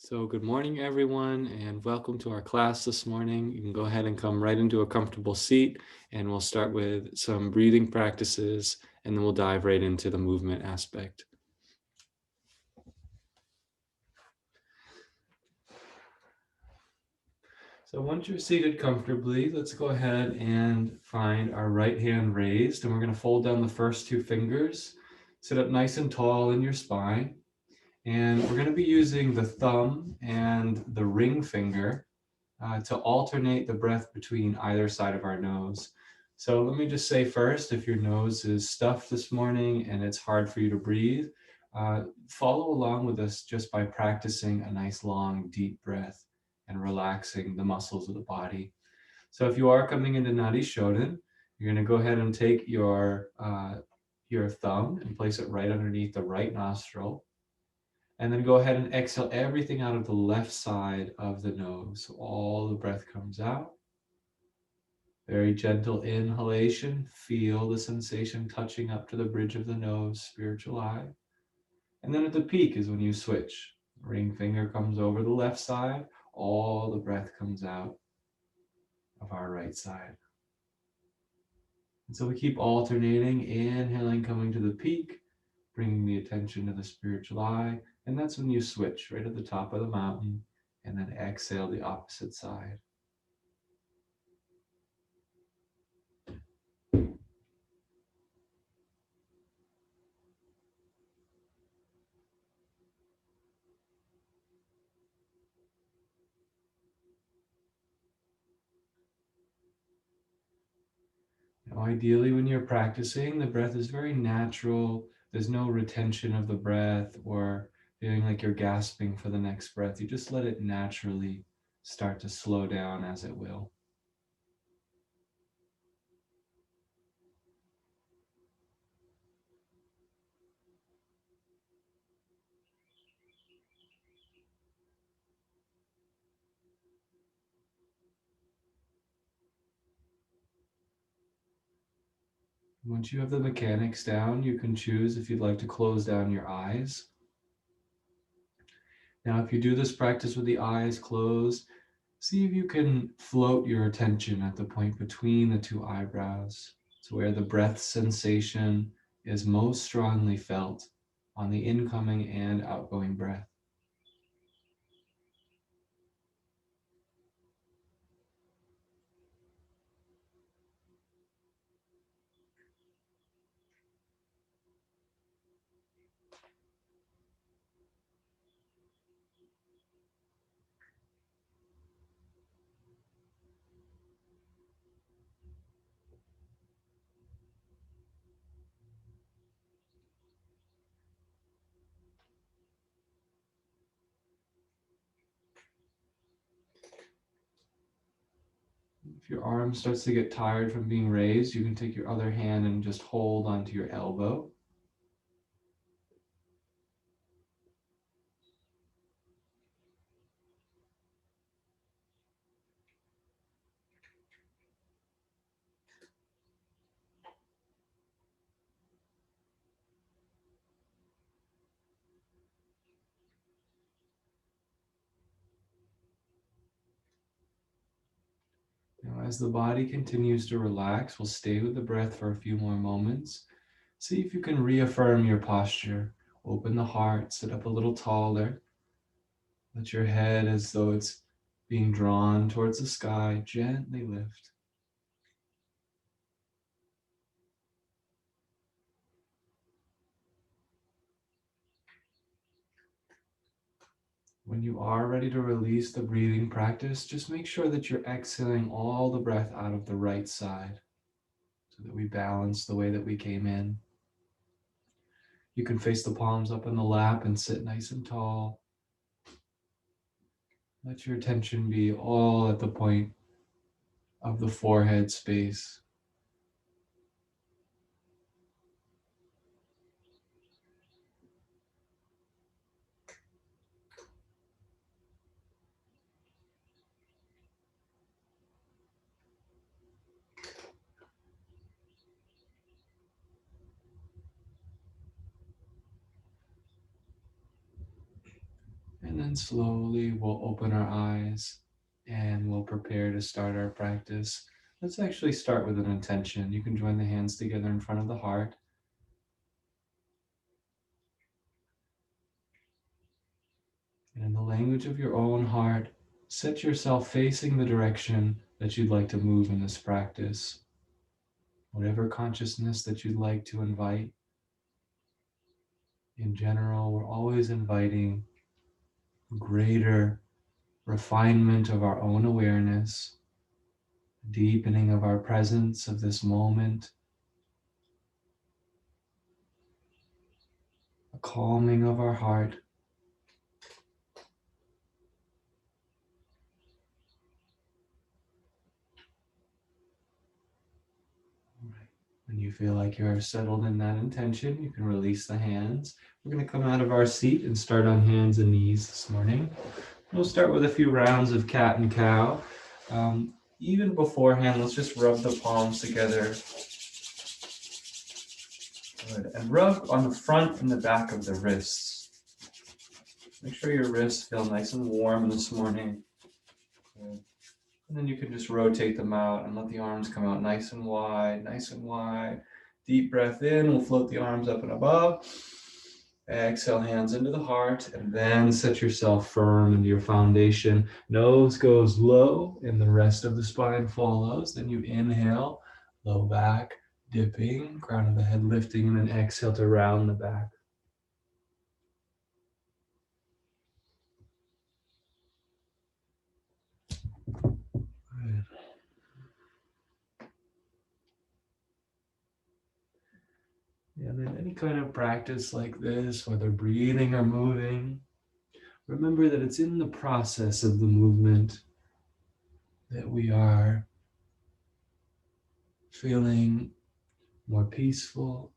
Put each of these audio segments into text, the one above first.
So good morning, everyone, and welcome to our class this morning. You can go ahead and come right into a comfortable seat, and we'll start with some breathing practices, and then we'll dive right into the movement aspect. So once you're seated comfortably, let's go ahead and find our right hand raised, and we're going to fold down the first two fingers. Sit up nice and tall in your spine, and we're going to be using the thumb and the ring finger to alternate the breath between either side of our nose. So let me just say first, if your nose is stuffed this morning and it's hard for you to breathe, follow along with us just by practicing a nice long deep breath and relaxing the muscles of the body. So if you are coming into Nadi Shodhan, you're going to go ahead and take your thumb and place it right underneath the right nostril. And then go ahead and exhale everything out of the left side of the nose. So all the breath comes out. Very gentle inhalation. Feel the sensation touching up to the bridge of the nose, spiritual eye. And then at the peak is when you switch. Ring finger comes over the left side. All the breath comes out of our right side. And so we keep alternating, inhaling, coming to the peak, bringing the attention to the spiritual eye. And that's when you switch right at the top of the mountain, and then exhale the opposite side. Now, ideally, when you're practicing, the breath is very natural. There's no retention of the breath or feeling like you're gasping for the next breath. You just let it naturally start to slow down as it will. Once you have the mechanics down, you can choose if you'd like to close down your eyes. Now, if you do this practice with the eyes closed, see if you can float your attention at the point between the two eyebrows. So where the breath sensation is most strongly felt on the incoming and outgoing breath. If your arm starts to get tired from being raised, you can take your other hand and just hold onto your elbow. Now, as the body continues to relax, we'll stay with the breath for a few more moments. See if you can reaffirm your posture. Open the heart, sit up a little taller. Let your head, as though it's being drawn towards the sky, gently lift. When you are ready to release the breathing practice, just make sure that you're exhaling all the breath out of the right side so that we balance the way that we came in. You can face the palms up in the lap and sit nice and tall. Let your attention be all at the point of the forehead space. And And then slowly we'll open our eyes and we'll prepare to start our practice. Let's actually start with an intention. You can join the hands together in front of the heart. And in the language of your own heart, set yourself facing the direction that you'd like to move in this practice. Whatever consciousness that you'd like to invite. In general, we're always inviting greater refinement of our own awareness, deepening of our presence of this moment, a calming of our heart. When you feel like you're settled in that intention, you can release the hands. We're going to come out of our seat and start on hands and knees this morning. We'll start with a few rounds of cat and cow. Even beforehand, let's just rub the palms together. Good. And rub on the front and the back of the wrists. Make sure your wrists feel nice and warm this morning. Good. And then you can just rotate them out and let the arms come out nice and wide, nice and wide. Deep breath in, we'll float the arms up and above. Exhale, hands into the heart, and then set yourself firm into your foundation. Nose goes low, and the rest of the spine follows. Then you inhale, low back, dipping, crown of the head lifting, and then exhale to round the back. Good. And in any kind of practice like this, whether breathing or moving, remember that it's in the process of the movement that we are feeling more peaceful.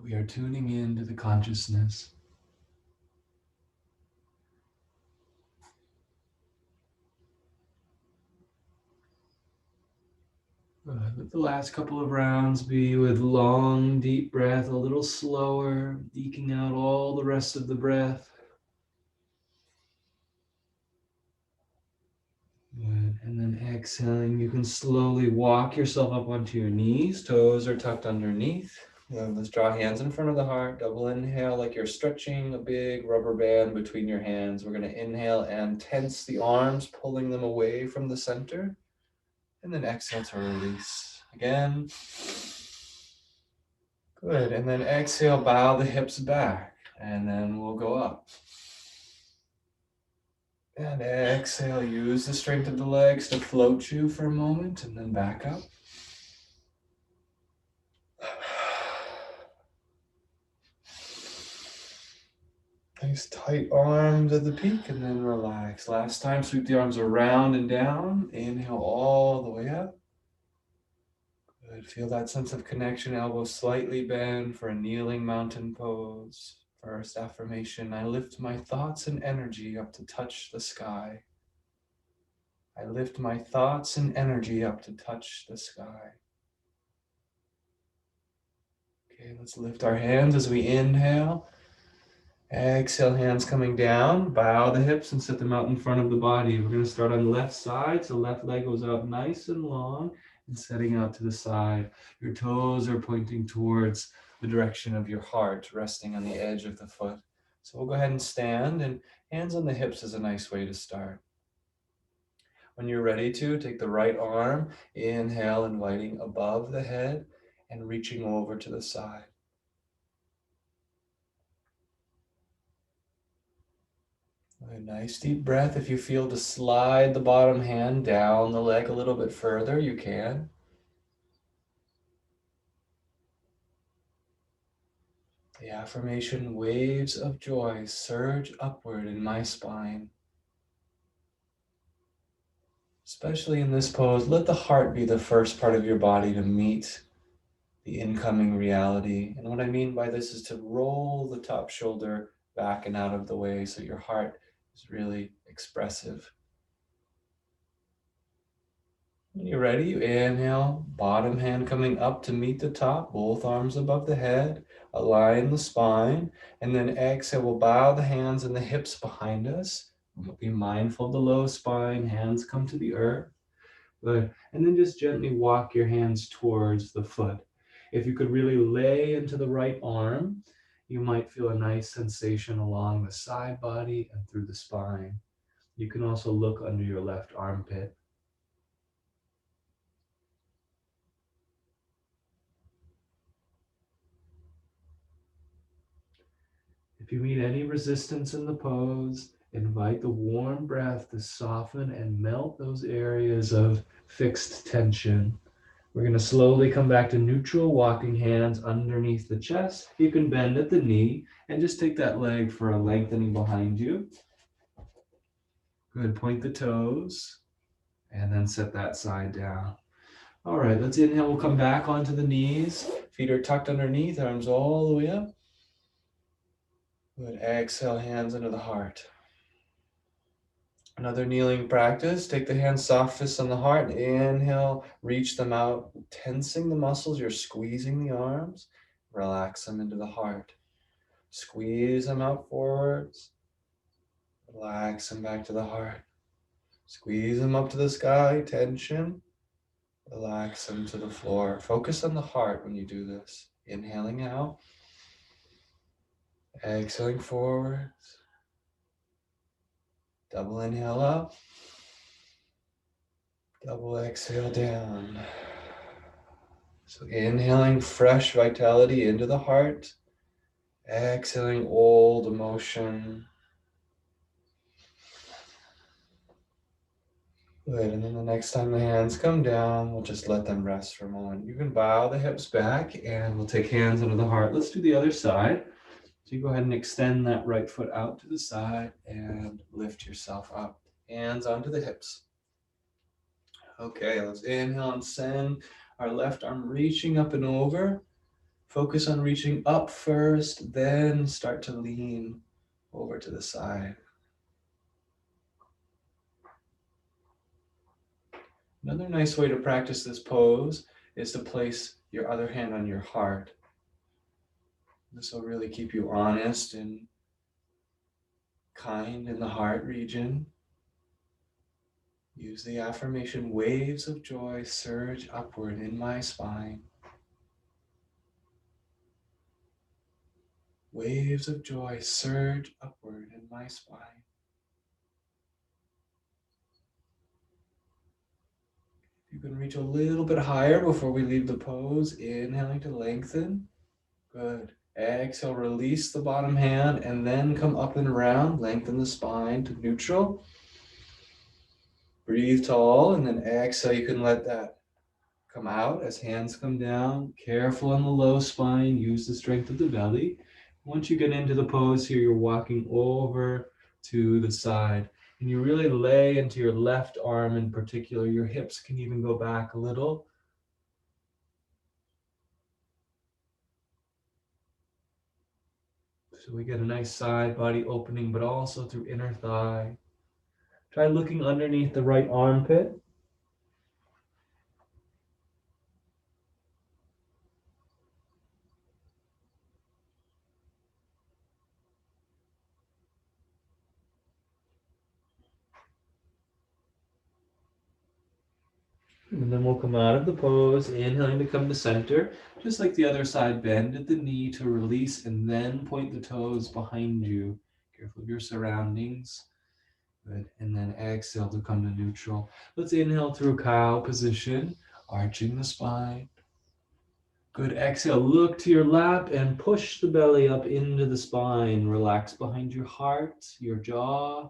We are tuning into the consciousness. Let the last couple of rounds be with long, deep breath, a little slower, eking out all the rest of the breath. Good. And then exhaling, you can slowly walk yourself up onto your knees. Toes are tucked underneath. Let's draw hands in front of the heart. Double inhale like you're stretching a big rubber band between your hands. We're going to inhale and tense the arms, pulling them away from the center. And then exhale to release. Again. Good. And then exhale, bow the hips back. And then we'll go up. And exhale, use the strength of the legs to float you for a moment and then back up. Nice tight arms at the peak and then relax. Last time, sweep the arms around and down. Inhale all the way up. Good. Feel that sense of connection. Elbows slightly bend for a kneeling mountain pose. First affirmation, I lift my thoughts and energy up to touch the sky. I lift my thoughts and energy up to touch the sky. Okay, let's lift our hands as we inhale. Exhale, hands coming down. Bow the hips and set them out in front of the body. We're going to start on the left side. So left leg goes out nice and long and setting out to the side. Your toes are pointing towards the direction of your heart, resting on the edge of the foot. So we'll go ahead and stand, and hands on the hips is a nice way to start. When you're ready to, take the right arm, inhale, inviting above the head and reaching over to the side. A nice deep breath. If you feel to slide the bottom hand down the leg a little bit further, you can. The affirmation, waves of joy surge upward in my spine. Especially in this pose, let the heart be the first part of your body to meet the incoming reality. And what I mean by this is to roll the top shoulder back and out of the way so your heart is really expressive. When you're ready, you inhale, bottom hand coming up to meet the top, both arms above the head. Align the spine, and then exhale, we'll bow the hands and the hips behind us. We'll be mindful of the low spine, hands come to the earth. Good. And then just gently walk your hands towards the foot. If you could really lay into the right arm, you might feel a nice sensation along the side body and through the spine. You can also look under your left armpit. If you meet any resistance in the pose, invite the warm breath to soften and melt those areas of fixed tension. We're going to slowly come back to neutral, walking hands underneath the chest. You can bend at the knee and just take that leg for a lengthening behind you. Good, point the toes and then set that side down. All right, let's inhale, we'll come back onto the knees. Feet are tucked underneath, arms all the way up. Good, exhale, hands into the heart. Another kneeling practice. Take the hands softest on the heart. Inhale, reach them out, tensing the muscles. You're squeezing the arms. Relax them into the heart. Squeeze them out forwards. Relax them back to the heart. Squeeze them up to the sky. Tension. Relax them to the floor. Focus on the heart when you do this. Inhaling out. Exhaling forwards. Double inhale up. Double exhale down. So inhaling fresh vitality into the heart. Exhaling old emotion. Good, and then the next time the hands come down, we'll just let them rest for a moment. You can bow the hips back and we'll take hands under the heart. Let's do the other side. So you go ahead and extend that right foot out to the side and lift yourself up. Hands onto the hips. Okay, let's inhale and send our left arm reaching up and over. Focus on reaching up first, then start to lean over to the side. Another nice way to practice this pose is to place your other hand on your heart. This will really keep you honest and kind in the heart region. Use the affirmation, waves of joy surge upward in my spine. Waves of joy surge upward in my spine. You can reach a little bit higher before we leave the pose, inhaling to lengthen. Good. Exhale, release the bottom hand and then come up and around, lengthen the spine to neutral. Breathe tall and then exhale, you can let that come out as hands come down. Careful on the low spine, use the strength of the belly. Once you get into the pose here, you're walking over to the side and you really lay into your left arm in particular. Your hips can even go back a little. So we get a nice side body opening, but also through inner thigh. Try looking underneath the right armpit. And then we'll come out of the pose, inhaling to come to center. Just like the other side, bend at the knee to release and then point the toes behind you. Careful of your surroundings. Good. And then exhale to come to neutral. Let's inhale through cow position, arching the spine. Good. Exhale, look to your lap and push the belly up into the spine. Relax behind your heart, your jaw.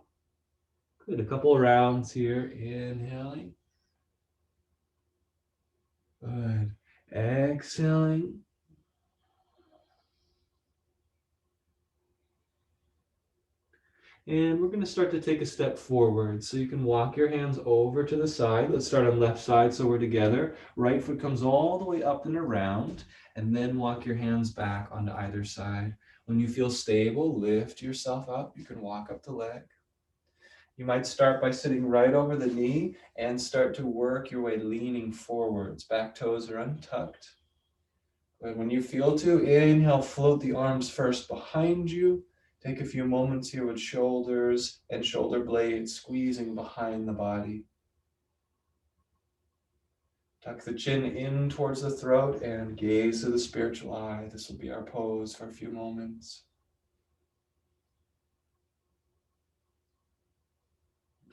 Good. A couple of rounds here. Inhaling. Good. Exhaling. And we're going to start to take a step forward. So you can walk your hands over to the side. Let's start on left side so we're together. Right foot comes all the way up and around, and then walk your hands back onto either side. When you feel stable, lift yourself up. You can walk up the leg. You might start by sitting right over the knee and start to work your way leaning forwards. Back toes are untucked. Good. When you feel to, inhale, float the arms first behind you. Take a few moments here with shoulders and shoulder blades squeezing behind the body. Tuck the chin in towards the throat and gaze to the spiritual eye. This will be our pose for a few moments.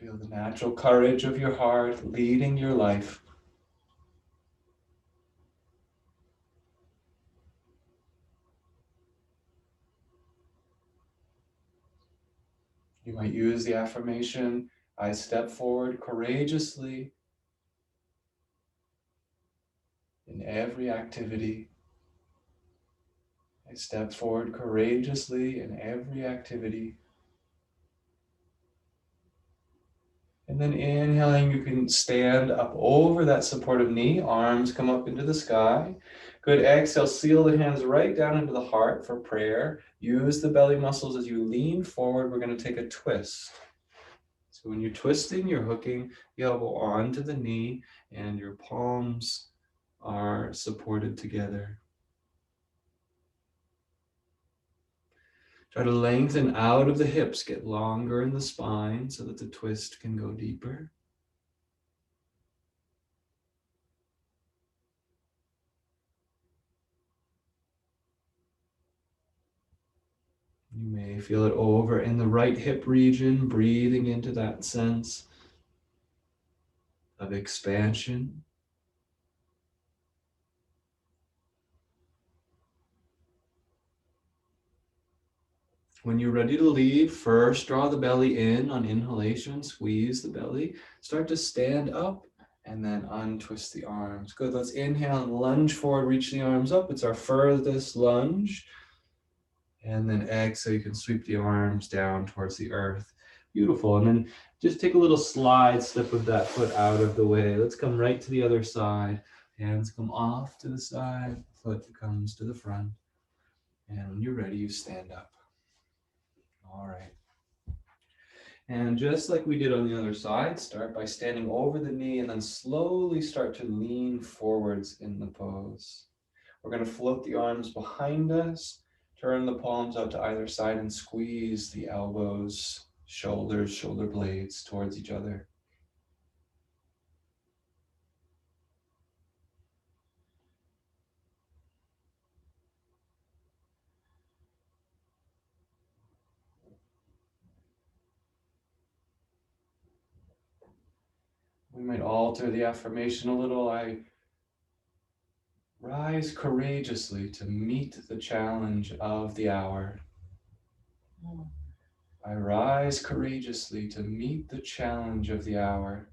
Feel the natural courage of your heart leading your life. You might use the affirmation, I step forward courageously in every activity. I step forward courageously in every activity. And then inhaling, you can stand up over that supportive knee, arms come up into the sky. Good, exhale, seal the hands right down into the heart for prayer. Use the belly muscles as you lean forward. We're going to take a twist. So when you're twisting, you're hooking the elbow onto the knee and your palms are supported together. Try to lengthen out of the hips, get longer in the spine so that the twist can go deeper. You may feel it over in the right hip region, breathing into that sense of expansion. When you're ready to leave, first draw the belly in on inhalation, squeeze the belly, start to stand up, and then untwist the arms. Good, let's inhale and lunge forward, reach the arms up. It's our furthest lunge. And then exhale, you can sweep the arms down towards the earth. Beautiful. And then just take a little slide step of that foot out of the way. Let's come right to the other side. Hands come off to the side, foot comes to the front. And when you're ready, you stand up. All right. And just like we did on the other side, start by standing over the knee and then slowly start to lean forwards in the pose. We're going to float the arms behind us, turn the palms out to either side and squeeze the elbows, shoulders, shoulder blades towards each other. We might alter the affirmation a little. I rise courageously to meet the challenge of the hour. I rise courageously to meet the challenge of the hour.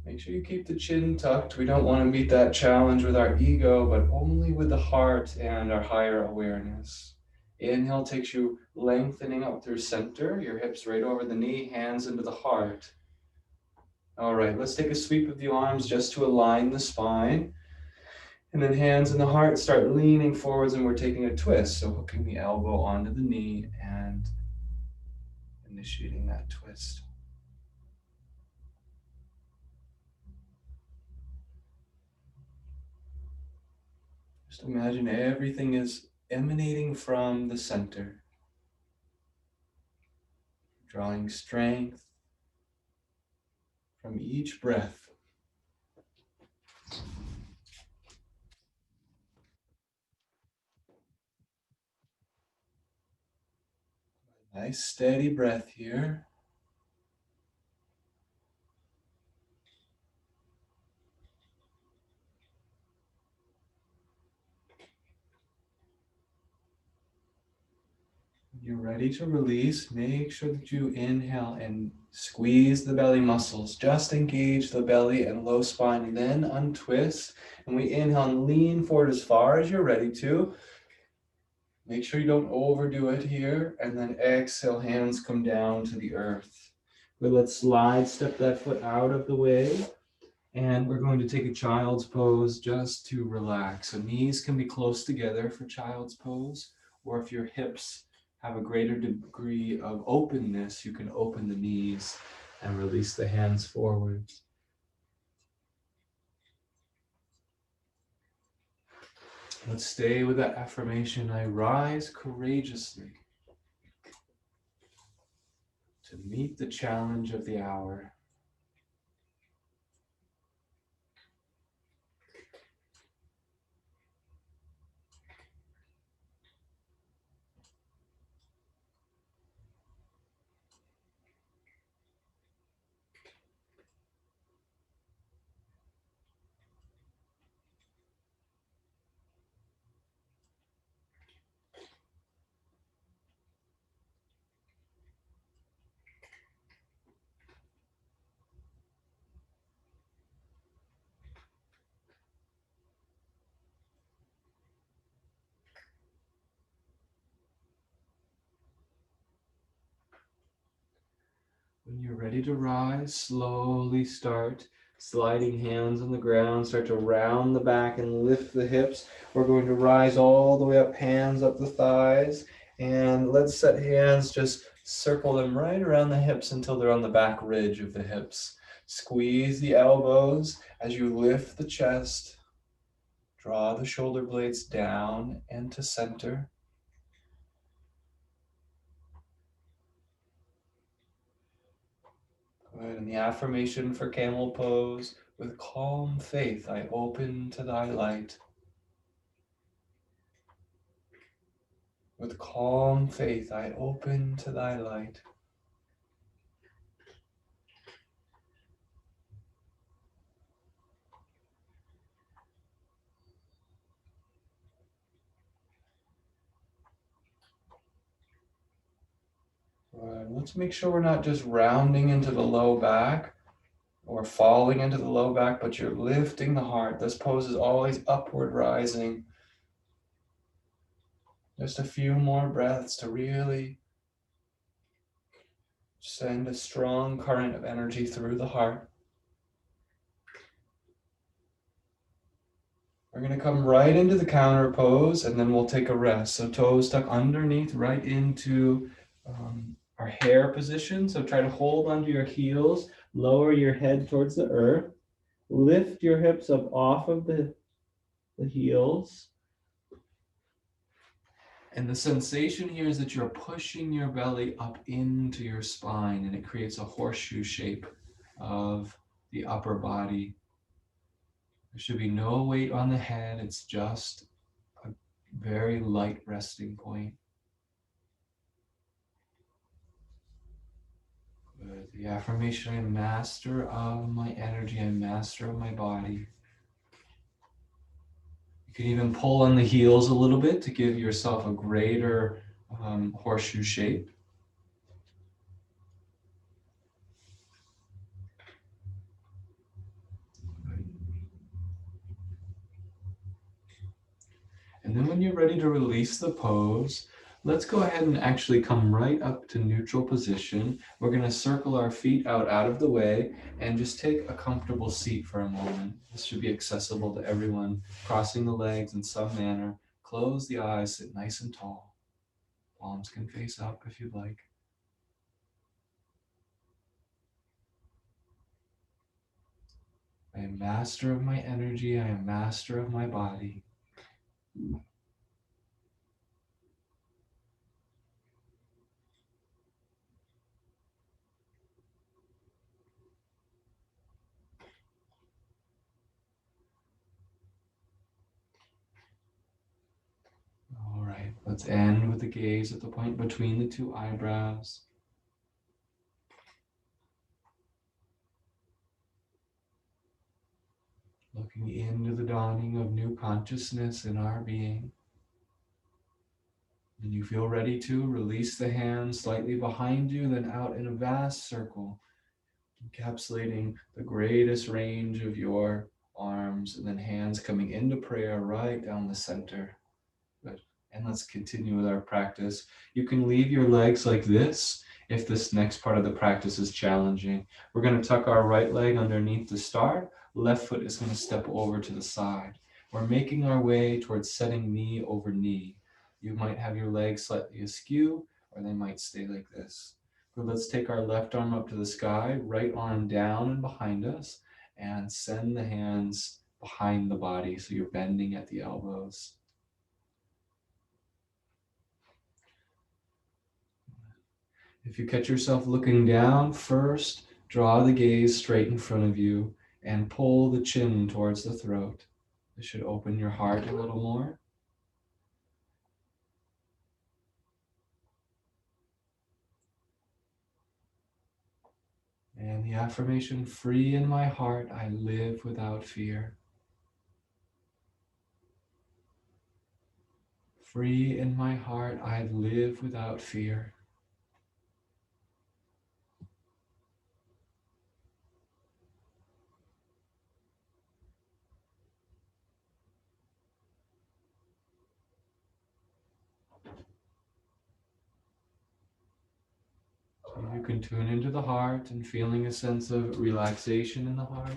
Make sure you keep the chin tucked. We don't want to meet that challenge with our ego, but only with the heart and our higher awareness. Inhale takes you lengthening up through center, your hips right over the knee, hands into the heart. All right, let's take a sweep of the arms just to align the spine. And then hands in the heart, start leaning forwards, and we're taking a twist. So hooking the elbow onto the knee and initiating that twist. Just imagine everything is emanating from the center, drawing strength from each breath. Nice steady breath here. You're ready to release. Make sure that you inhale and squeeze the belly muscles. Just engage the belly and low spine, and then untwist. And we inhale and lean forward as far as you're ready to. Make sure you don't overdo it here. And then exhale, hands come down to the earth. Good, let's slide, step that foot out of the way. And we're going to take a child's pose just to relax. So knees can be close together for child's pose, or if your hips have a greater degree of openness, you can open the knees and release the hands forward. Let's stay with that affirmation. I rise courageously to meet the challenge of the hour. When you're ready to rise, slowly start sliding hands on the ground. Start to round the back and lift the hips. We're going to rise all the way up, hands up the thighs. And let's set hands, just circle them right around the hips until they're on the back ridge of the hips. Squeeze the elbows as you lift the chest. Draw the shoulder blades down and to center. Good. And the affirmation for camel pose: with calm faith, I open to thy light. With calm faith, I open to thy light. Good. Let's make sure we're not just rounding into the low back or falling into the low back, but you're lifting the heart. This pose is always upward rising. Just a few more breaths to really send a strong current of energy through the heart. We're going to come right into the counter pose, and then we'll take a rest. So toes tuck underneath, right into our hair position. So try to hold onto your heels, lower your head towards the earth, lift your hips up off of the heels. And the sensation here is that you're pushing your belly up into your spine, and it creates a horseshoe shape of the upper body. There should be no weight on the head. It's just a very light resting point. Good. The affirmation: I am master of my energy. I am master of my body. You can even pull on the heels a little bit to give yourself a greater horseshoe shape. And then when you're ready to release the pose, let's go ahead and actually come right up to neutral position. We're going to circle our feet out of the way and just take a comfortable seat for a moment. This should be accessible to everyone. Crossing the legs in some manner. Close the eyes, sit nice and tall. Palms can face up if you'd like. I am master of my energy. I am master of my body. All right, let's end with the gaze at the point between the two eyebrows. Looking into the dawning of new consciousness in our being. When you feel ready to, release the hands slightly behind you, then out in a vast circle, encapsulating the greatest range of your arms, and then hands coming into prayer right down the center. Good. And let's continue with our practice. You can leave your legs like this if this next part of the practice is challenging. We're going to tuck our right leg underneath to start. Left foot is going to step over to the side. We're making our way towards setting knee over knee. You might have your legs slightly askew, or they might stay like this. But let's take our left arm up to the sky, right arm down and behind us, and send the hands behind the body so you're bending at the elbows. If you catch yourself looking down, first draw the gaze straight in front of you and pull the chin towards the throat. This should open your heart a little more. And the affirmation, free in my heart, I live without fear. Free in my heart, I live without fear. So you can tune into the heart and feeling a sense of relaxation in the heart.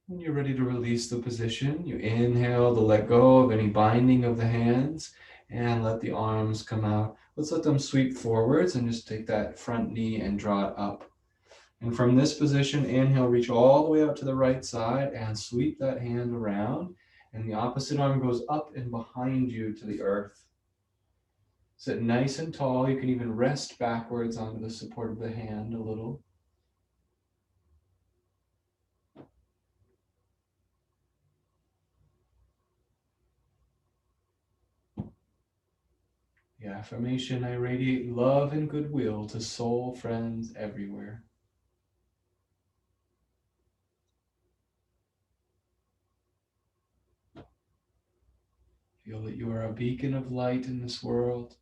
When you're ready to release the position, you inhale to let go of any binding of the hands and let the arms come out. Let's let them sweep forwards and just take that front knee and draw it up. And from this position, inhale, reach all the way out to the right side and sweep that hand around. And the opposite arm goes up and behind you to the earth. Sit nice and tall. You can even rest backwards onto the support of the hand a little. The affirmation, I radiate love and goodwill to soul friends everywhere. Feel that you are a beacon of light in this world,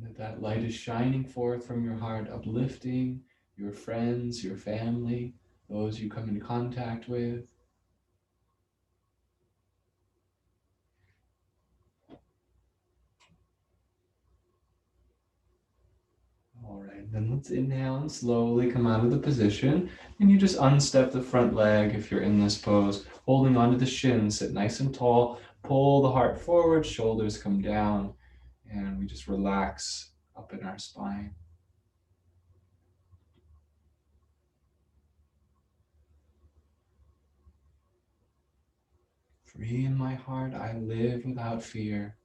and that light is shining forth from your heart, uplifting your friends, your family, those you come in contact with. All right, then let's inhale and slowly come out of the position. And you just unstep the front leg if you're in this pose, holding onto the shins, sit nice and tall, pull the heart forward, shoulders come down, and we just relax up in our spine. Free in my heart, I live without fear.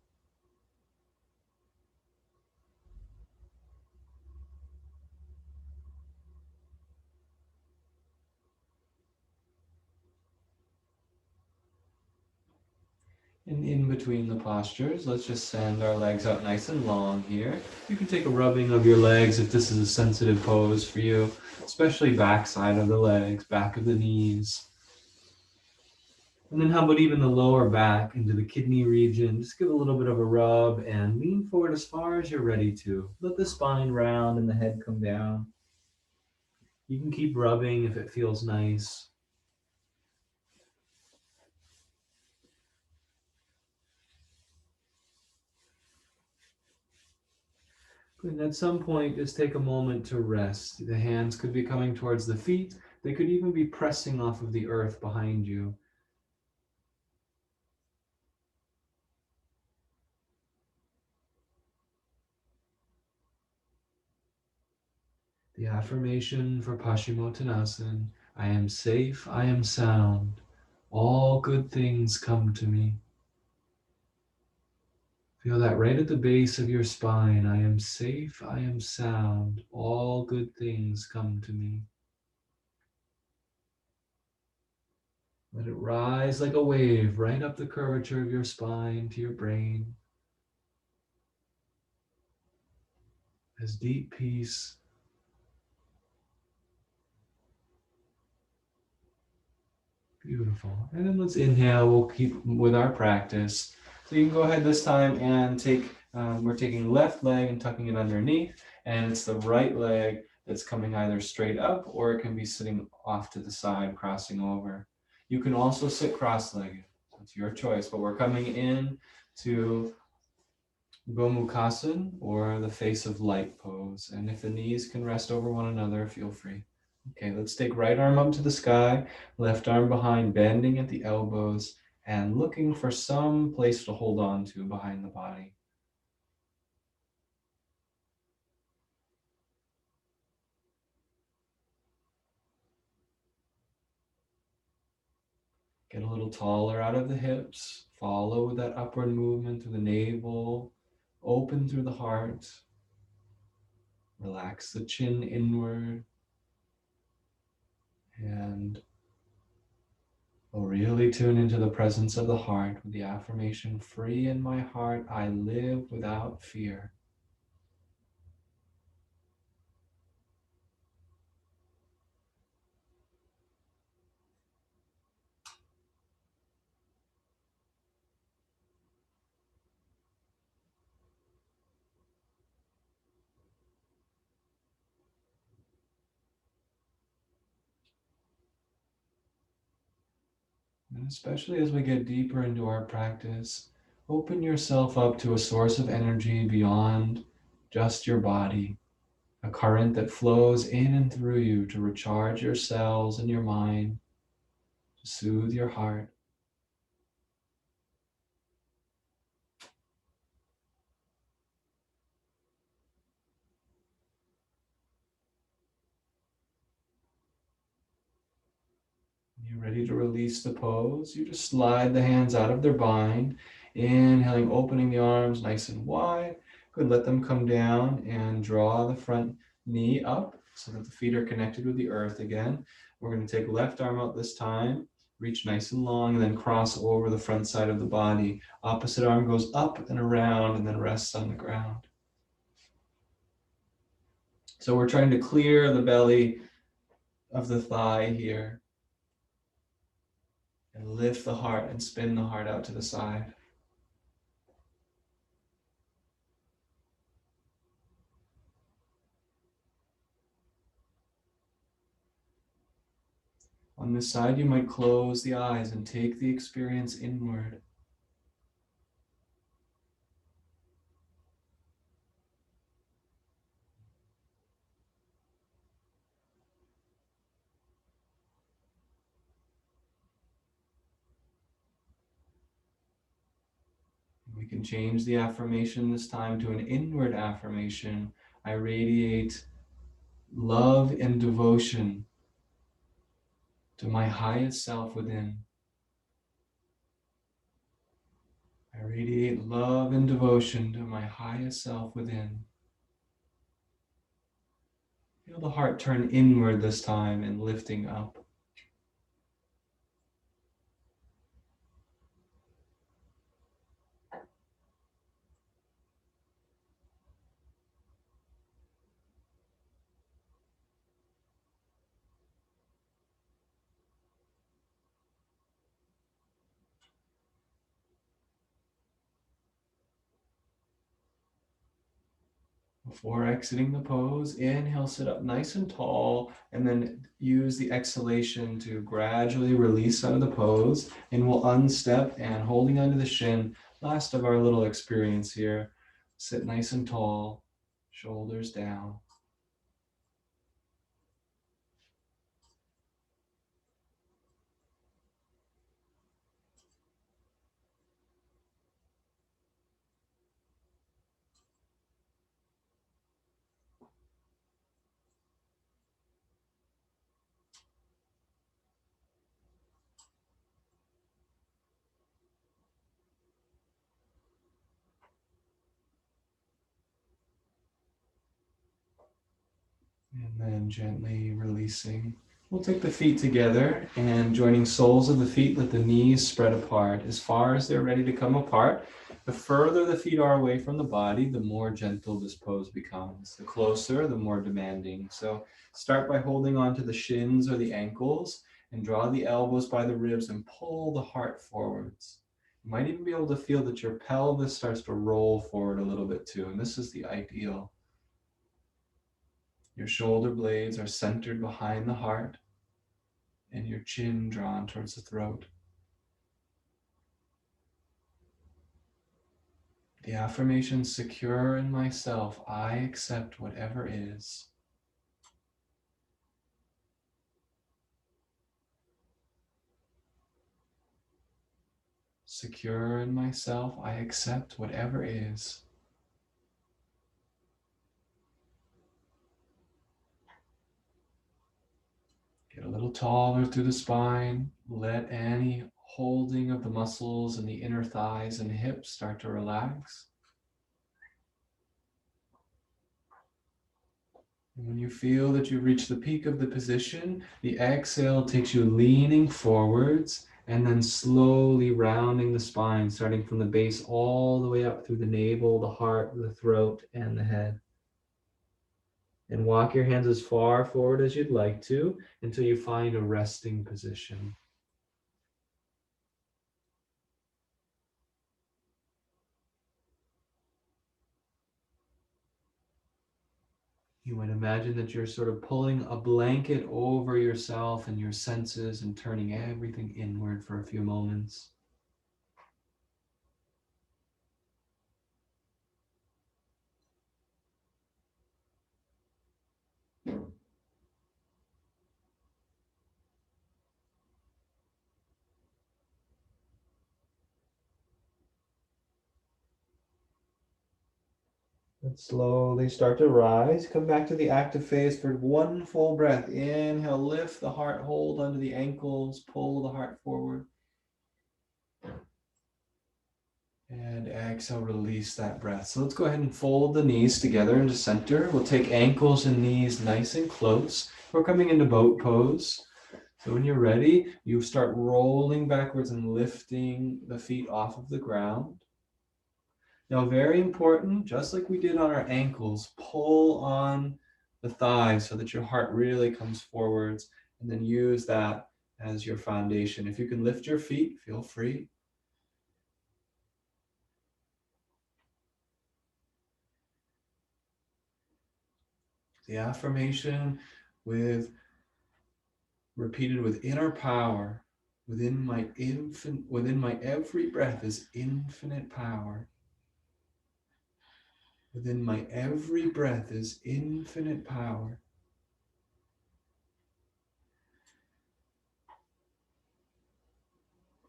And in between the postures, let's just send our legs out nice and long here. You can take a rubbing of your legs if this is a sensitive pose for you, especially back side of the legs, back of the knees. And then how about even the lower back into the kidney region? Just give a little bit of a rub and lean forward as far as you're ready to. Let the spine round and the head come down. You can keep rubbing if it feels nice. And at some point, just take a moment to rest. The hands could be coming towards the feet. They could even be pressing off of the earth behind you. The affirmation for Paschimottanasana, I am safe, I am sound. All good things come to me. Feel that right at the base of your spine. I am safe, I am sound. All good things come to me. Let it rise like a wave right up the curvature of your spine to your brain. As deep peace. Beautiful. And then let's inhale. We'll keep with our practice. So you can go ahead this time and we're taking left leg and tucking it underneath. And it's the right leg that's coming either straight up or it can be sitting off to the side, crossing over. You can also sit cross-legged. It's your choice, but we're coming in to Gomukhasana or the face of light pose. And if the knees can rest over one another, feel free. Okay, let's take right arm up to the sky, left arm behind, bending at the elbows, and looking for some place to hold on to behind the body. Get a little taller out of the hips. Follow that upward movement through the navel. Open through the heart. Relax the chin inward. And we'll really tune into the presence of the heart with the affirmation, free in my heart, I live without fear. And especially as we get deeper into our practice, open yourself up to a source of energy beyond just your body, a current that flows in and through you to recharge your cells and your mind, to soothe your heart. You're ready to release the pose. You just slide the hands out of their bind, inhaling, opening the arms nice and wide. Good, let them come down and draw the front knee up so that the feet are connected with the earth again. We're going to take left arm out this time, reach nice and long, and then cross over the front side of the body. Opposite arm goes up and around and then rests on the ground. So we're trying to clear the belly of the thigh here and lift the heart and spin the heart out to the side. On this side, you might close the eyes and take the experience inward. We can change the affirmation this time to an inward affirmation. I radiate love and devotion to my highest self within. I radiate love and devotion to my highest self within. Feel the heart turn inward this time and lifting up. Before exiting the pose, inhale, sit up nice and tall, and then use the exhalation to gradually release out of the pose. And we'll unstep and holding onto the shin. Last of our little experience here. Sit nice and tall, shoulders down. And then gently releasing. We'll take the feet together and joining soles of the feet, let the knees spread apart as far as they're ready to come apart. The further the feet are away from the body, the more gentle this pose becomes. The closer, the more demanding. So start by holding on to the shins or the ankles and draw the elbows by the ribs and pull the heart forwards. You might even be able to feel that your pelvis starts to roll forward a little bit too, and this is the ideal. Your shoulder blades are centered behind the heart and your chin drawn towards the throat. The affirmation, secure in myself, I accept whatever is. Secure in myself, I accept whatever is. Get a little taller through the spine. Let any holding of the muscles in the inner thighs and hips start to relax. And when you feel that you've reached the peak of the position, the exhale takes you leaning forwards and then slowly rounding the spine, starting from the base all the way up through the navel, the heart, the throat, and the head. And walk your hands as far forward as you'd like to until you find a resting position. You might imagine that you're sort of pulling a blanket over yourself and your senses and turning everything inward for a few moments. And slowly start to rise. Come back to the active phase for one full breath. Inhale, lift the heart, hold under the ankles, pull the heart forward. And exhale, release that breath. So let's go ahead and fold the knees together into center. We'll take ankles and knees nice and close. We're coming into boat pose. So when you're ready, you start rolling backwards and lifting the feet off of the ground. Now, very important, just like we did on our ankles, pull on the thighs so that your heart really comes forwards, and then use that as your foundation. If you can lift your feet, feel free. The affirmation repeated with inner power, within my every breath is infinite power. Within my every breath is infinite power.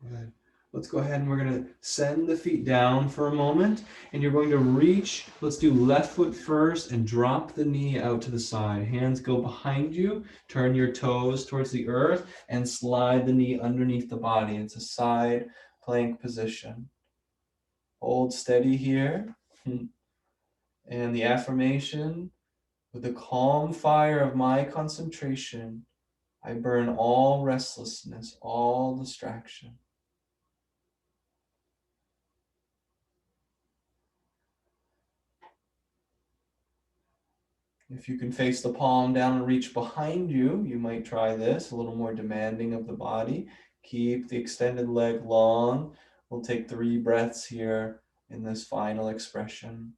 Good. Let's go ahead and we're going to send the feet down for a moment. And you're going to reach, let's do left foot first and drop the knee out to the side. Hands go behind you. Turn your toes towards the earth and slide the knee underneath the body. It's a side plank position. Hold steady here. And the affirmation, with the calm fire of my concentration, I burn all restlessness, all distraction. If you can face the palm down and reach behind you, you might try this, a little more demanding of the body. Keep the extended leg long. We'll take 3 breaths here in this final expression.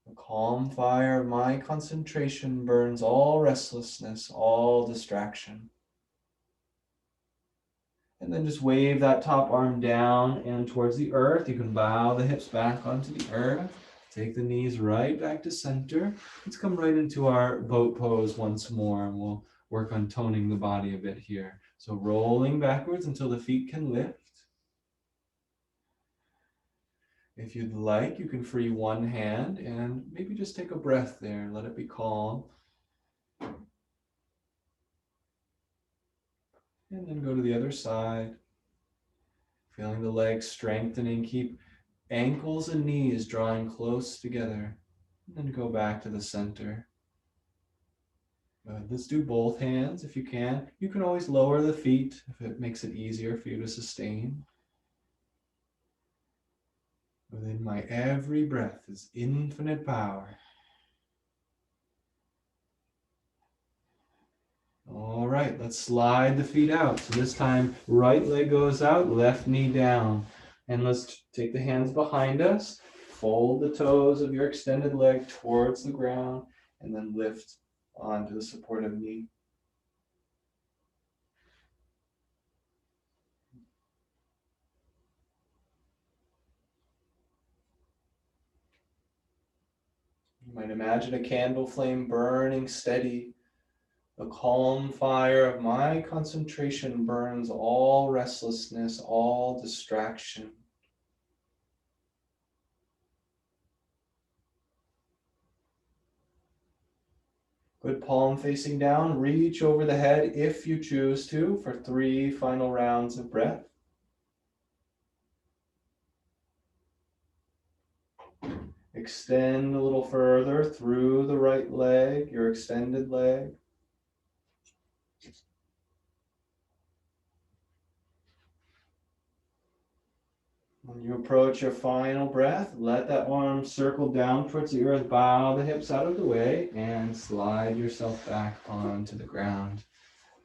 The calm fire of my concentration burns all restlessness, all distraction. And then just wave that top arm down and towards the earth. You can bow the hips back onto the earth. Take the knees right back to center. Let's come right into our boat pose once more, and we'll work on toning the body a bit here. So rolling backwards until the feet can lift. If you'd like, you can free one hand and maybe just take a breath there. Let it be calm. And then go to the other side. Feeling the legs strengthening. Keep ankles and knees drawing close together. And then go back to the center. Let's do both hands if you can. You can always lower the feet if it makes it easier for you to sustain. Within my every breath is infinite power. All right, let's slide the feet out. So this time, right leg goes out, left knee down. And let's take the hands behind us. Fold the toes of your extended leg towards the ground, and then lift onto the supportive knee. You might imagine a candle flame burning steady. The calm fire of my concentration burns all restlessness, all distraction. Good, palm facing down. Reach over the head if you choose to for 3 final rounds of breath. Extend a little further through the right leg, your extended leg. When you approach your final breath, let that arm circle down towards the earth, bow the hips out of the way, and slide yourself back onto the ground.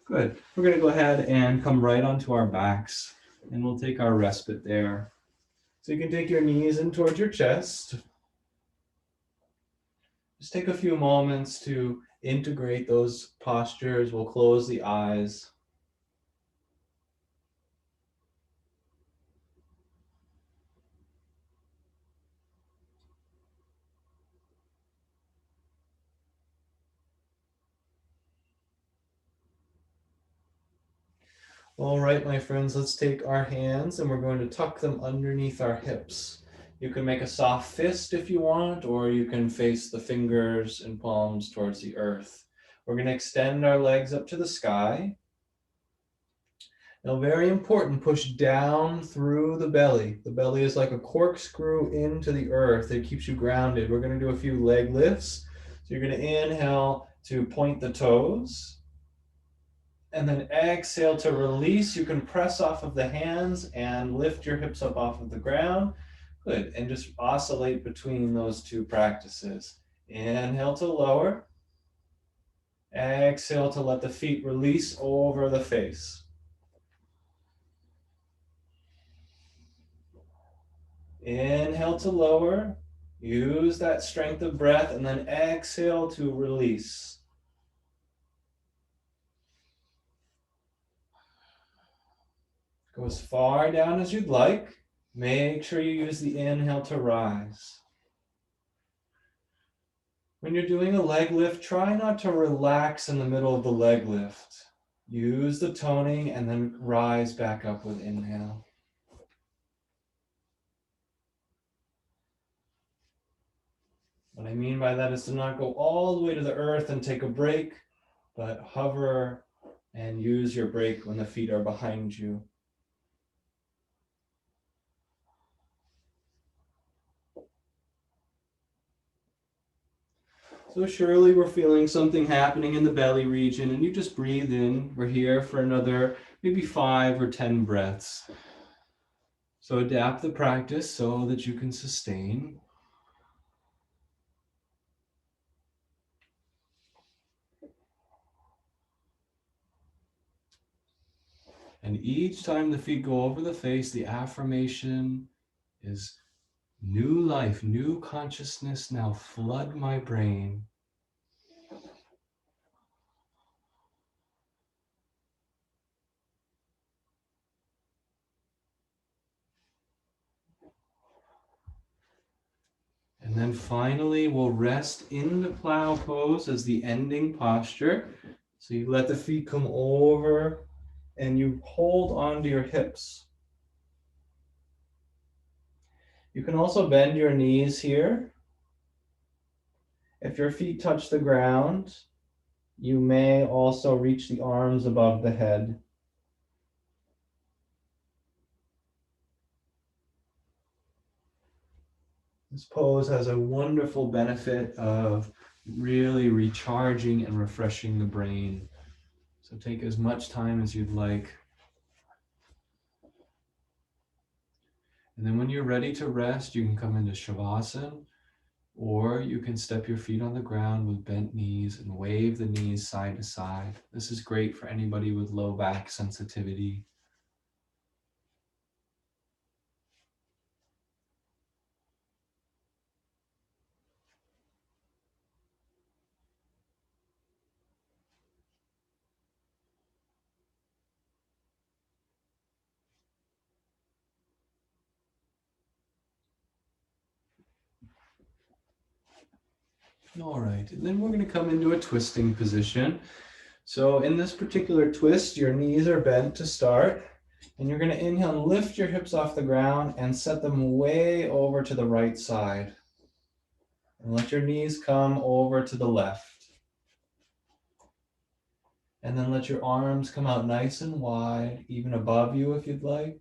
Good. We're going to go ahead and come right onto our backs, and we'll take our respite there. So you can take your knees in towards your chest. Just take a few moments to integrate those postures. We'll close the eyes. All right, my friends, let's take our hands and we're going to tuck them underneath our hips. You can make a soft fist if you want, or you can face the fingers and palms towards the earth. We're going to extend our legs up to the sky. Now, very important, push down through the belly. The belly is like a corkscrew into the earth. It keeps you grounded. We're going to do a few leg lifts. So you're going to inhale to point the toes. And then exhale to release. You can press off of the hands and lift your hips up off of the ground. Good. And just oscillate between those two practices. Inhale to lower. Exhale to let the feet release over the face. Inhale to lower. Use that strength of breath, and then exhale to release. Go as far down as you'd like. Make sure you use the inhale to rise. When you're doing a leg lift, try not to relax in the middle of the leg lift. Use the toning and then rise back up with inhale. What I mean by that is to not go all the way to the earth and take a break, but hover and use your break when the feet are behind you. So surely we're feeling something happening in the belly region, and you just breathe in. We're here for another maybe 5 or 10 breaths. So adapt the practice so that you can sustain. And each time the feet go over the face, the affirmation is new life, new consciousness now flood my brain. And then finally, we'll rest in the plow pose as the ending posture. So you let the feet come over and you hold onto your hips. You can also bend your knees here. If your feet touch the ground, you may also reach the arms above the head. This pose has a wonderful benefit of really recharging and refreshing the brain. So take as much time as you'd like. And then when you're ready to rest, you can come into Shavasana, or you can step your feet on the ground with bent knees and wave the knees side to side. This is great for anybody with low back sensitivity. All right, and then we're going to come into a twisting position. So in this particular twist, your knees are bent to start, and you're going to inhale and lift your hips off the ground and set them way over to the right side. And let your knees come over to the left. And then let your arms come out nice and wide, even above you if you'd like.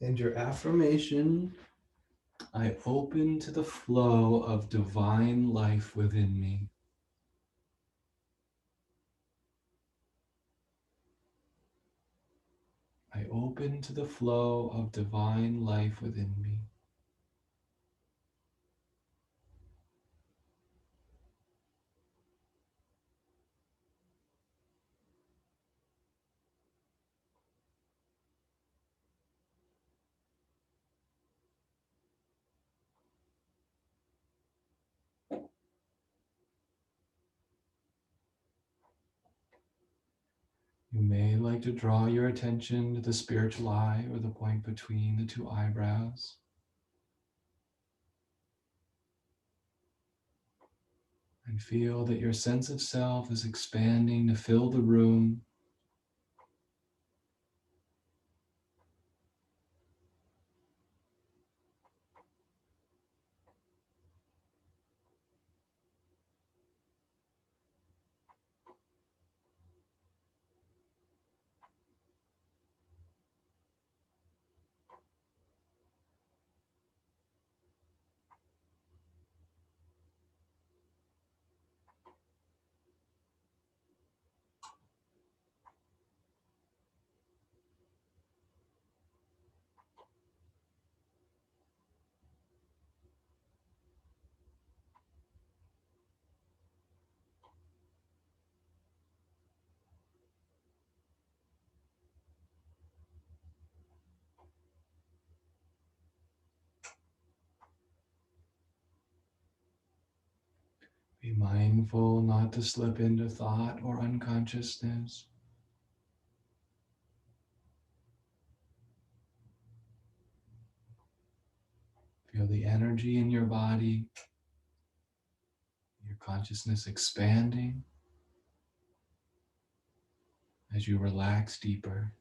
And your affirmation: I open to the flow of divine life within me. I open to the flow of divine life within me. You may like to draw your attention to the spiritual eye or the point between the two eyebrows. And feel that your sense of self is expanding to fill the room. Be mindful not to slip into thought or unconsciousness. Feel the energy in your body, your consciousness expanding as you relax deeper.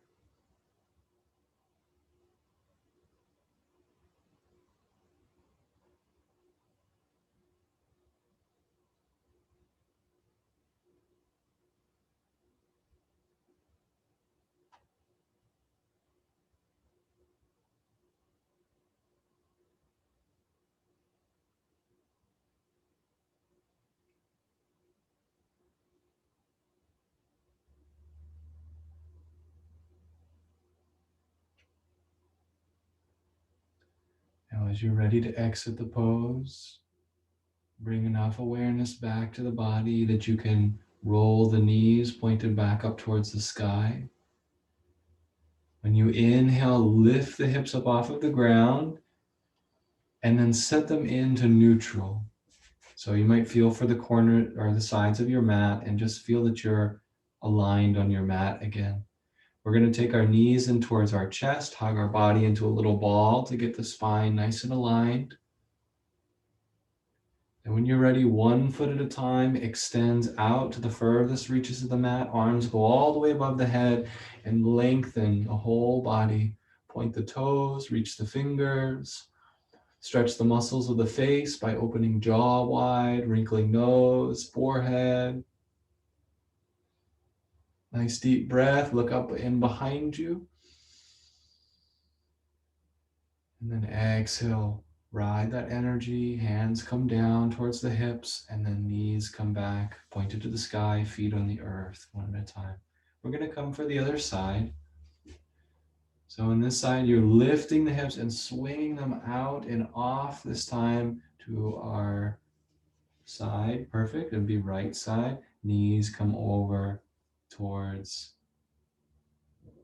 Now, as you're ready to exit the pose, bring enough awareness back to the body that you can roll the knees pointed back up towards the sky. When you inhale, lift the hips up off of the ground and then set them into neutral. So you might feel for the corner or the sides of your mat and just feel that you're aligned on your mat again. We're going to take our knees in towards our chest, hug our body into a little ball to get the spine nice and aligned. And when you're ready, 1 foot at a time, extends out to the furthest reaches of the mat. Arms go all the way above the head and lengthen the whole body. Point the toes, reach the fingers. Stretch the muscles of the face by opening jaw wide, wrinkling nose, forehead. Nice deep breath. Look up and behind you. And then exhale. Ride that energy, hands come down towards the hips, and then knees come back, pointed to the sky, feet on the earth, one at a time. We're going to come for the other side. So on this side, you're lifting the hips and swinging them out and off this time to our side. Perfect. It'd be right side. Knees come over towards,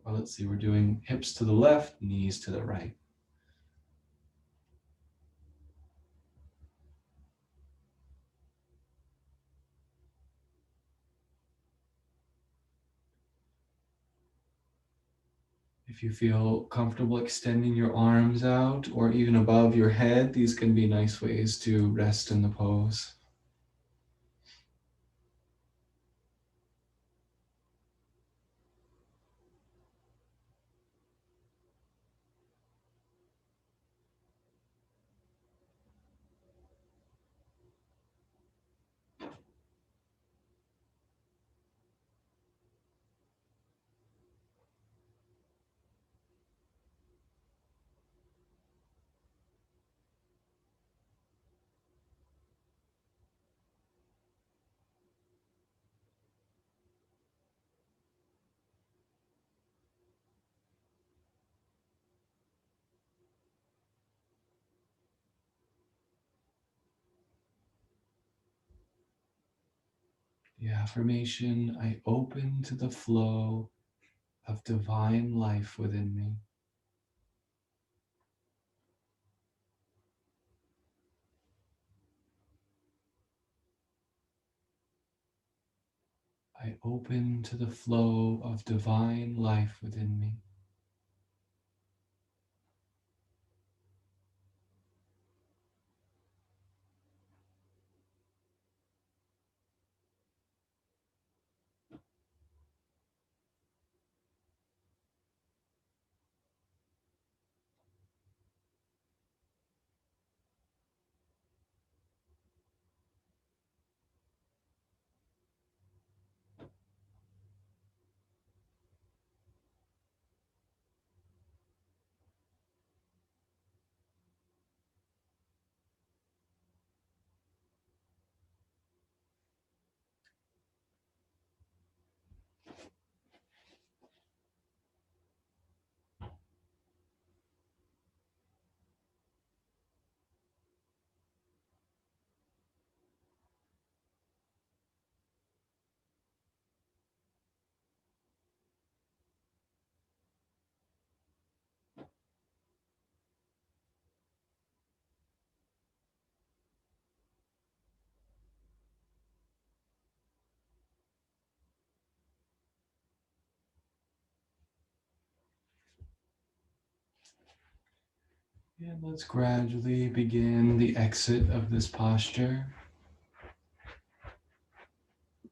well, let's see, we're doing hips to the left, knees to the right. If you feel comfortable extending your arms out or even above your head, these can be nice ways to rest in the pose. The affirmation, I open to the flow of divine life within me. I open to the flow of divine life within me. And let's gradually begin the exit of this posture,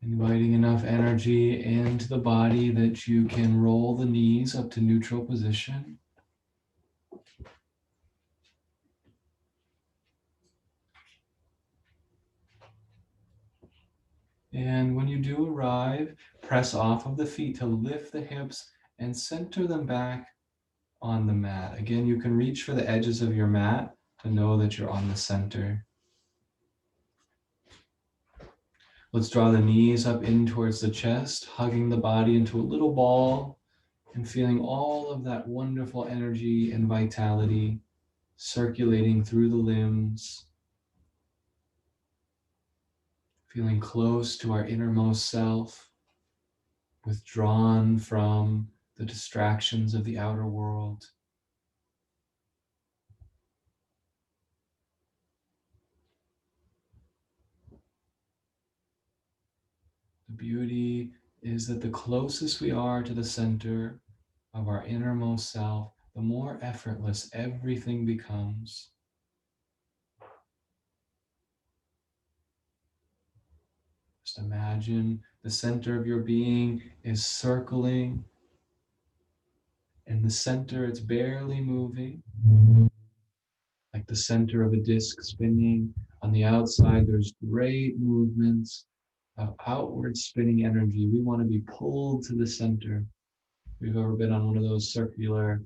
inviting enough energy into the body that you can roll the knees up to neutral position. And when you do arrive, press off of the feet to lift the hips and center them back on the mat. Again, you can reach for the edges of your mat to know that you're on the center. Let's draw the knees up in towards the chest, hugging the body into a little ball and feeling all of that wonderful energy and vitality circulating through the limbs, feeling close to our innermost self, withdrawn from the distractions of the outer world. The beauty is that the closest we are to the center of our innermost self, the more effortless everything becomes. Just imagine the center of your being is circling. In the center, it's barely moving, like the center of a disc spinning. On the outside, there's great movements of outward spinning energy. We want to be pulled to the center. If you've ever been on one of those circular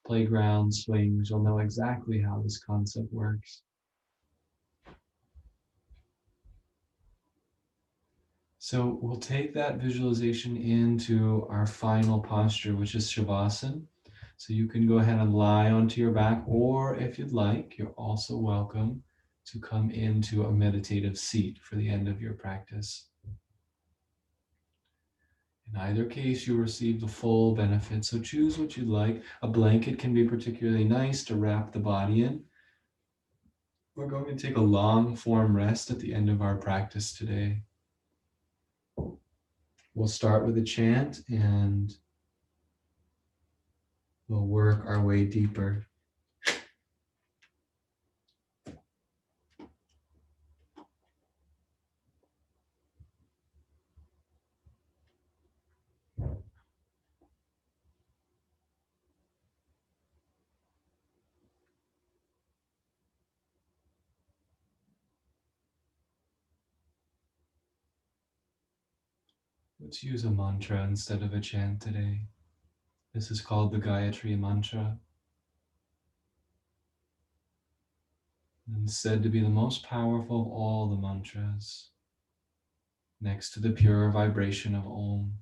playground swings, you'll know exactly how this concept works. So we'll take that visualization into our final posture, which is Shavasana. So you can go ahead and lie onto your back, or if you'd like, you're also welcome to come into a meditative seat for the end of your practice. In either case, you receive the full benefit, so choose what you'd like. A blanket can be particularly nice to wrap the body in. We're going to take a long form rest at the end of our practice today. We'll start with a chant and we'll work our way deeper. Let's use a mantra instead of a chant today. This is called the Gayatri Mantra, and said to be the most powerful of all the mantras, next to the pure vibration of Om.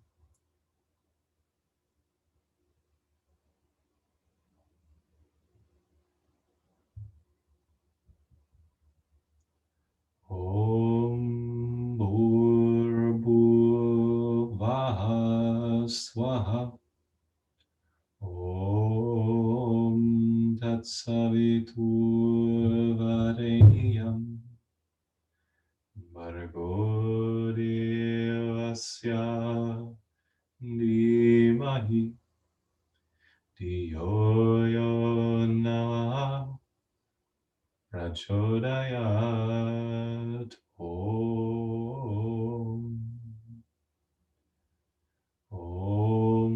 Om Bhur Swaha. Om Tat Savitur Varenyam Bhargo Devasya Dhimahi Dhiyo Yo Nah Prachodayat. Om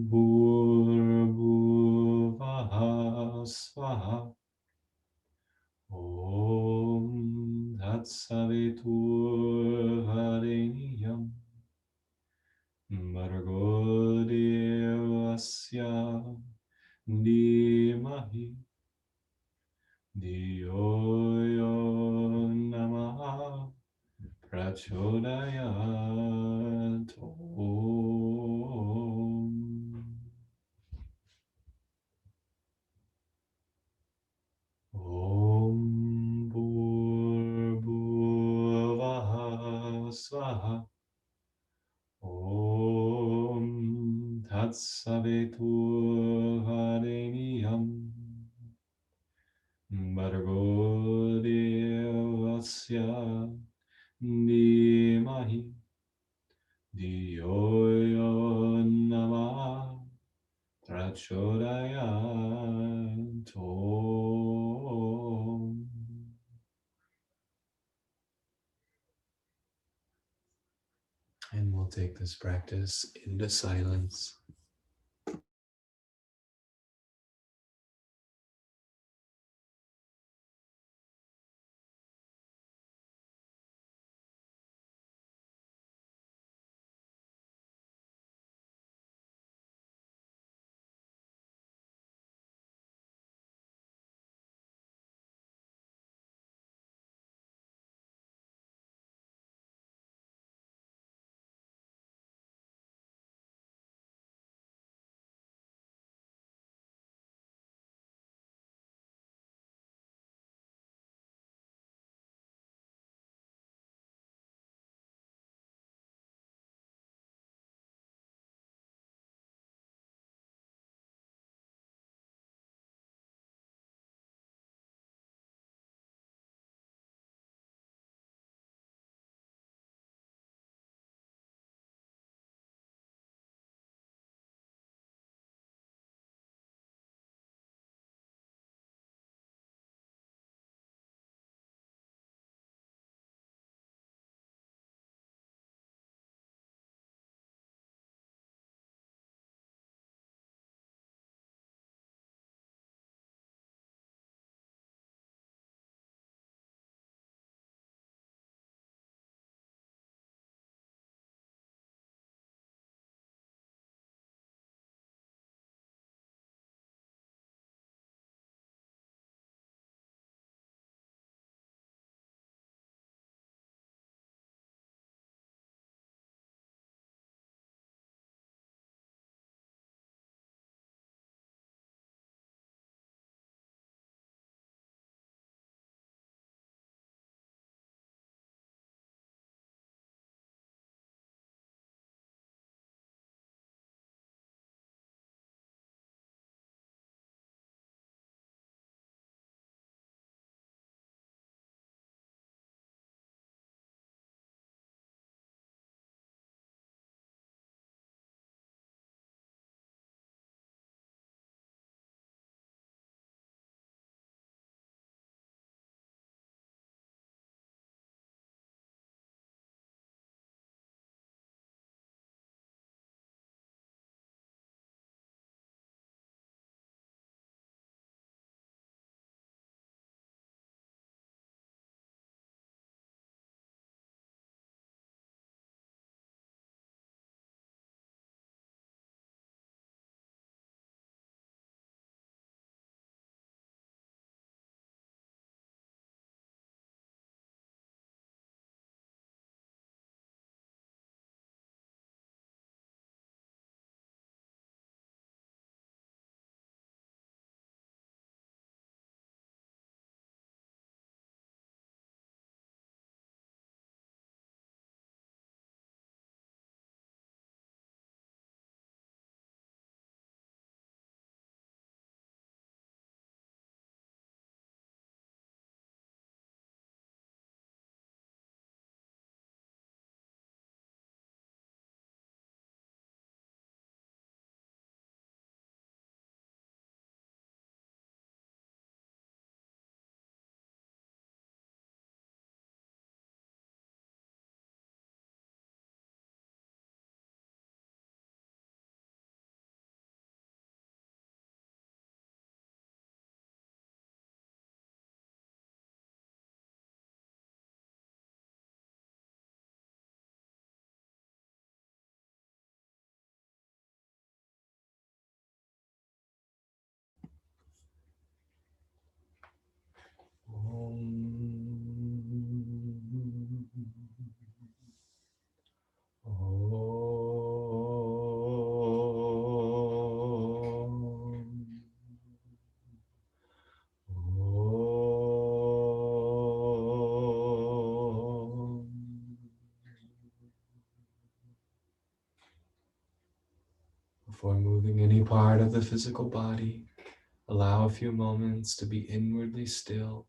Bhurbhuvah Swaha. Om Tatsavitur Varenyam Bhargo Devasya Dhimahi Dhiyo Yo Namah Prachodayat. Om. Om Bhurbhuvah Swaha. Om Tatsavitur Varenyam Bhargo Devasya Dhimahi Dhiyo Yo Namah Prachodayat. Om. And we'll take this practice into silence. moving any part of the physical body. Allow a few moments to be inwardly still.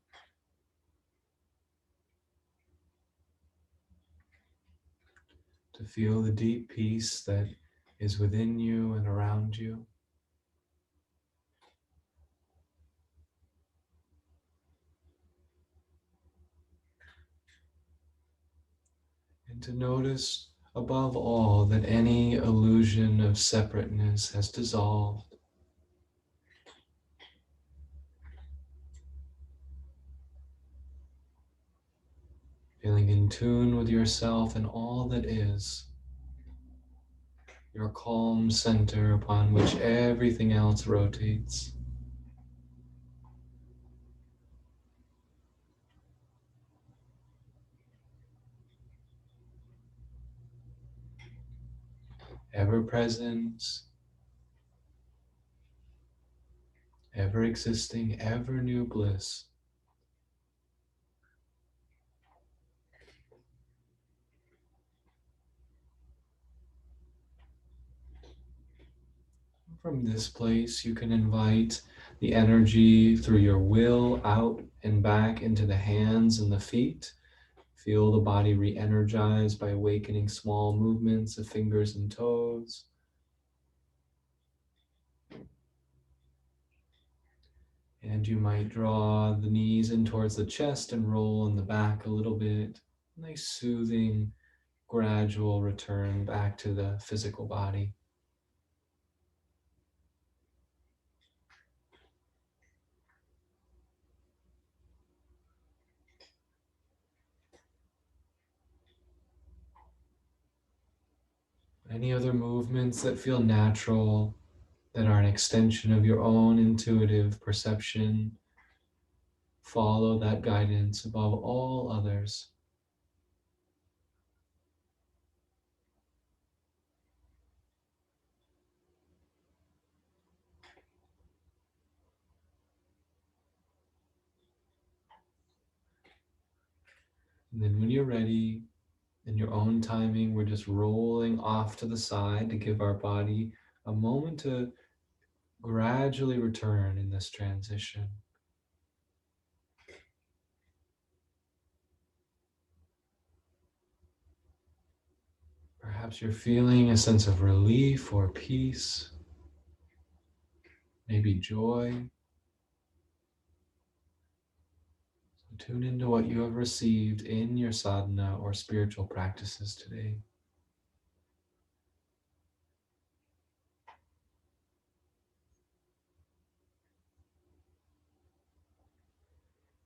To feel the deep peace that is within you and around you. And to notice above all that any illusion of separateness has dissolved. Feeling in tune with yourself and all that is. Your calm center upon which everything else rotates. Ever present, ever existing, ever new bliss. From this place, you can invite the energy through your will out and back into the hands and the feet. Feel the body re-energized by awakening small movements of fingers and toes. And you might draw the knees in towards the chest and roll in the back a little bit. Nice soothing, gradual return back to the physical body. Any other movements that feel natural, that are an extension of your own intuitive perception, follow that guidance above all others. And then when you're ready, in your own timing, we're just rolling off to the side to give our body a moment to gradually return in this transition. Perhaps you're feeling a sense of relief or peace, maybe joy. So tune into what you have received in your sadhana or spiritual practices today.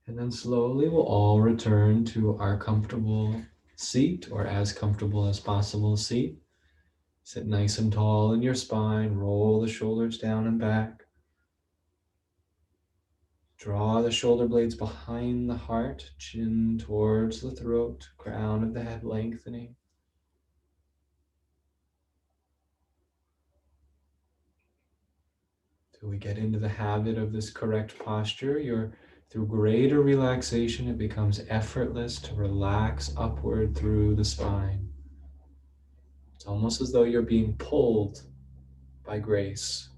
And then slowly we'll all return to our comfortable seat, or as comfortable as possible seat. Sit nice and tall in your spine, roll the shoulders down and back. Draw the shoulder blades behind the heart, chin towards the throat, crown of the head lengthening. Till we get into the habit of this correct posture, through greater relaxation, it becomes effortless to relax upward through the spine. It's almost as though you're being pulled by grace.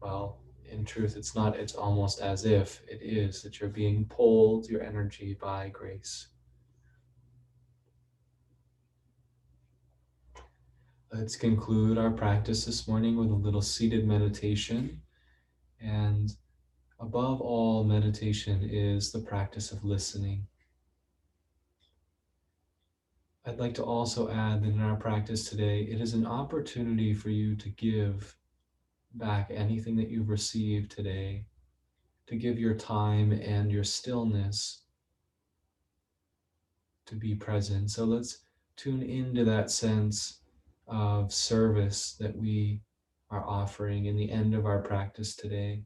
Well, in truth, it's not, it's almost as if it is that you're being pulled, your energy, by grace. Let's conclude our practice this morning with a little seated meditation. And above all, meditation is the practice of listening. I'd like to also add that in our practice today, it is an opportunity for you to give back anything that you've received today, to give your time and your stillness to be present. So let's tune into that sense of service that we are offering in the end of our practice today.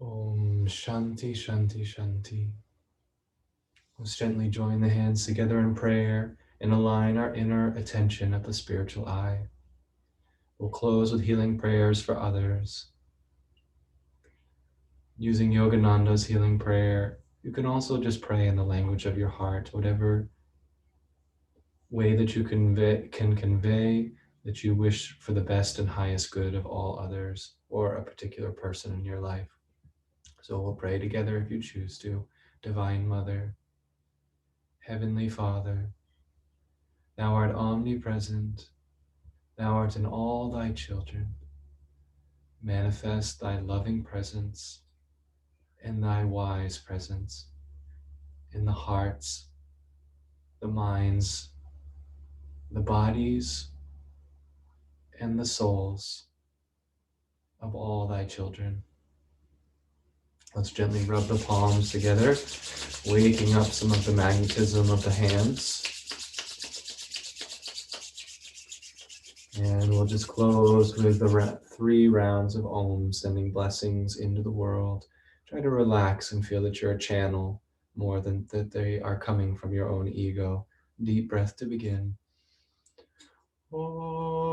Om Shanti Shanti Shanti. Let's gently join the hands together in prayer and align our inner attention at the spiritual eye. We'll close with healing prayers for others. Using Yogananda's healing prayer, you can also just pray in the language of your heart, whatever way that you can convey that you wish for the best and highest good of all others or a particular person in your life. So we'll pray together if you choose to. Divine Mother, Heavenly Father, Thou art omnipresent, Thou art in all Thy children. Manifest Thy loving presence and Thy wise presence in the hearts, the minds, the bodies, and the souls of all Thy children. Let's gently rub the palms together, waking up some of the magnetism of the hands. And we'll just close with the 3 rounds of Om, sending blessings into the world. Try to relax and feel that you're a channel more than that they are coming from your own ego. Deep breath to begin. Om.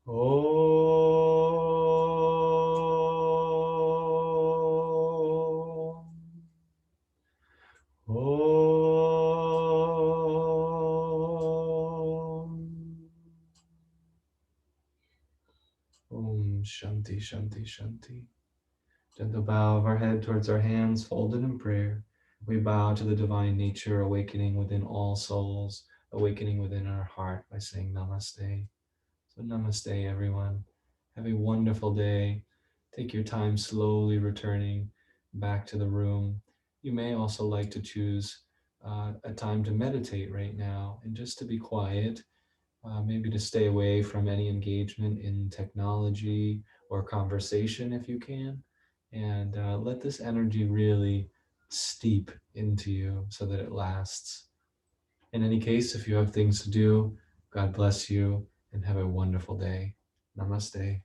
Om. Om Shanti Shanti Shanti. Gentle bow of our head towards our hands folded in prayer. We bow to the divine nature awakening within all souls, awakening within our heart by saying Namaste. So Namaste, everyone. Have a wonderful day. Take your time slowly returning back to the room. You may also like to choose a time to meditate right now and just to be quiet, maybe to stay away from any engagement in technology or conversation if you can, and let this energy really steep into you so that it lasts. In any case, if you have things to do, God bless you and have a wonderful day. Namaste.